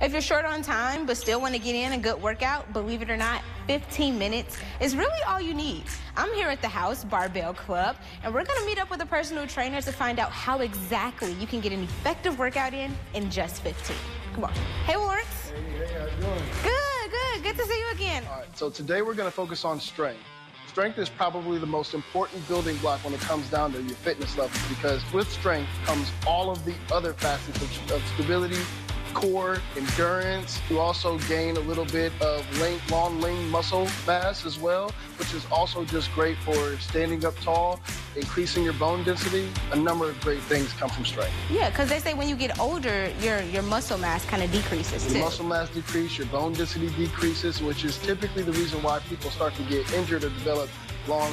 If you're short on time but still want to get in a good workout, believe it or not, 15 minutes is really all you need. I'm here at the House Barbell Club, and we're going to meet up with a personal trainer to find out how exactly you can get an effective workout in just 15. Come on. Hey, Lawrence. Hey, how you doing? Good. Good to see you again. All right, so today we're going to focus on strength. Strength is probably the most important building block when it comes down to your fitness levels, because with strength comes all of the other facets of stability, core, endurance. You also gain a little bit of long, lean muscle mass as well, which is also just great for standing up tall, increasing your bone density. A number of great things come from strength. Yeah, because they say when you get older, your muscle mass kind of decreases too. Your muscle mass decreases, your bone density decreases, which is typically the reason why people start to get injured or develop long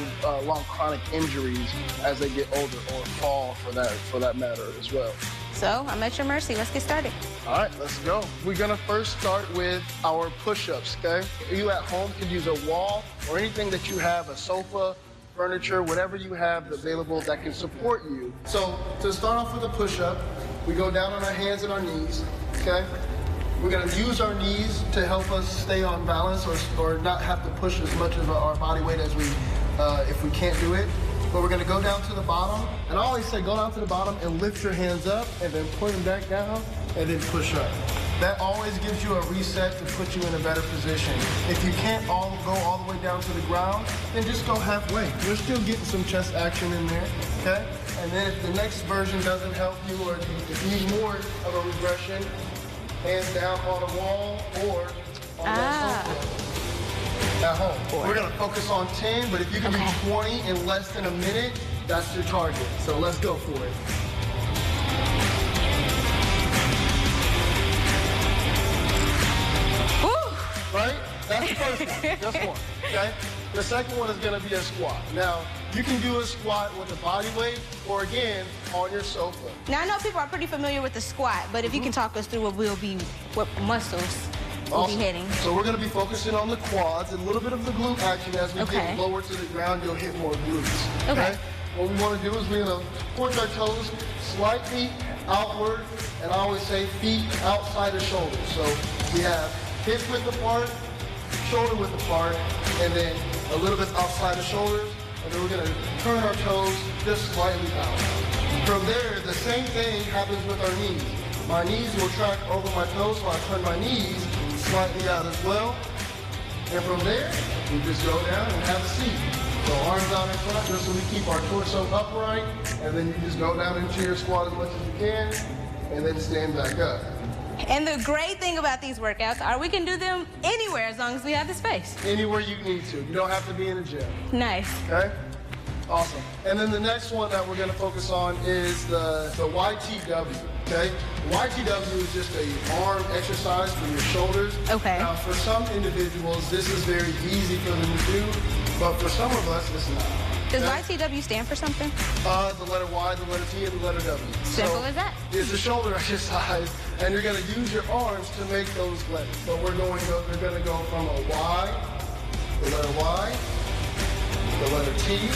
chronic injuries as they get older, or fall for that matter as well. So I'm at your mercy. Let's get started. All right, let's go. We're gonna first start with our push-ups, okay? You at home can use a wall or anything that you have, a sofa, furniture, whatever you have available that can support you. So to start off with a push-up, we go down on our hands and our knees, okay? We're gonna use our knees to help us stay on balance or not have to push as much of our body weight as if we can't do it. But we're gonna go down to the bottom, and I always say go down to the bottom and lift your hands up and then point them back down and then push up. That always gives you a reset to put you in a better position. If you can't go all the way down to the ground, then just go halfway. You're still getting some chest action in there, okay? And then if the next version doesn't help you, or if you need more of a regression, hands down on the wall or on the sofa. At home. We're gonna focus on 10, but if you can do 20 in less than a minute, that's your target. So let's go for it. Woo! Right? That's the first one. Just one. Okay? The second one is gonna be a squat. Now, you can do a squat with a body weight or again on your sofa. Now I know people are pretty familiar with the squat, but if you can talk us through what muscles we'll be hitting. So we're going to be focusing on the quads and a little bit of the glute action. As we get lower to the ground, you'll hit more glutes. Okay. What we want to do is we're going to point our toes slightly outward, and I always say feet outside the shoulders. So we have hip width apart, shoulder width apart, and then a little bit outside the shoulders, and then we're going to turn our toes just slightly out. From there, the same thing happens with our knees. My knees will track over my toes, so I turn my knees slightly out as well. And from there, we just go down and have a seat. So arms out in front just so we keep our torso upright, and then you just go down into your squat as much as you can, and then stand back up. And the great thing about these workouts are we can do them anywhere as long as we have the space. Anywhere you need to. You don't have to be in a gym. Nice. Okay? Awesome. And then the next one that we're going to focus on is the YTW. Okay? YTW is just a arm exercise for your shoulders. Okay. Now, for some individuals, this is very easy for them to do, but for some of us, it's not. Does YTW stand for something? The letter Y, the letter T, and the letter W. Simple as that. It's a shoulder exercise, and you're going to use your arms to make those letters. So we're going to go from a Y, the letter Y, the letter T,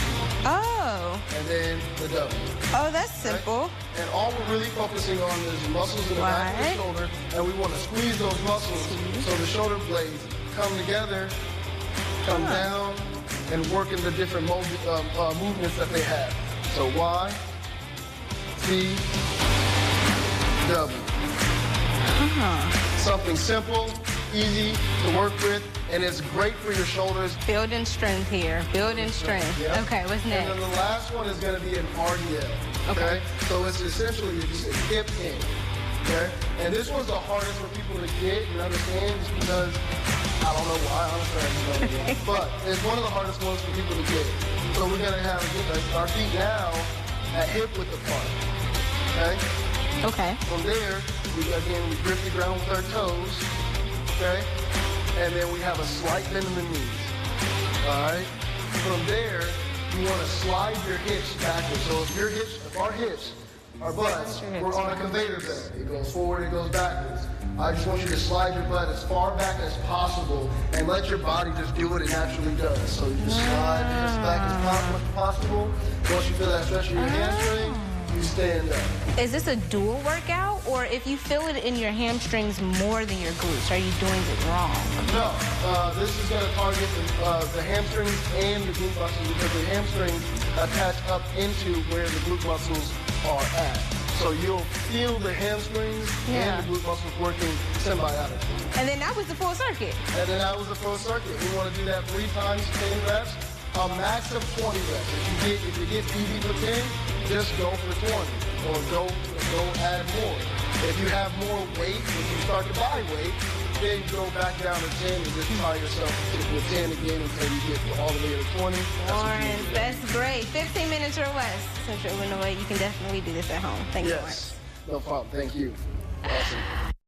and then the W. Oh, that's simple. Right? And all we're really focusing on is muscles in the back of the shoulder, and we want to squeeze those muscles so the shoulder blades come together, come down, and work in the different movements that they have. So Y, T, W. Something simple, easy to work with, and it's great for your shoulders. Building strength here. Building strength. Yeah. Okay, what's next? And then the last one is going to be an RDL. Okay? So it's essentially just a hip in. Okay? And this one's the hardest for people to get and understand, just because I don't know why, honestly, but it's one of the hardest ones for people to get. So we're going to have our feet down at hip width apart. Okay? Okay. From there, we grip the ground with our toes. Okay? And then we have a slight bend in the knees. All right? From there, you want to slide your hips backwards. So if our hips, our butts, we're on a conveyor belt. It goes forward, it goes backwards. I just want you to slide your butt as far back as possible and let your body just do what it naturally does. So you just slide your hips back as much as possible. Once you feel that stretch in your hamstring, you stand up. Is this a dual workout, or if you feel it in your hamstrings more than your glutes, are you doing it wrong? No, this is going to target the hamstrings and the glute muscles because the hamstrings attach up into where the glute muscles are at. So you'll feel the hamstrings and the glute muscles working symbiotically. And then that was the full circuit. And then that was the full circuit. We want to do that 3 times 10 reps, a max of 20 reps. If you get easy for 10, just go for 20 or go add more. If you have more weight, if you start to buy weight, then go back down to 10 and just try yourself with 10 again until you get all the way to 20. Lawrence, that's great. 15 minutes or less. Central Illinois, you can definitely do this at home. Thanks, Lawrence. Yes, no problem. Thank you. Awesome.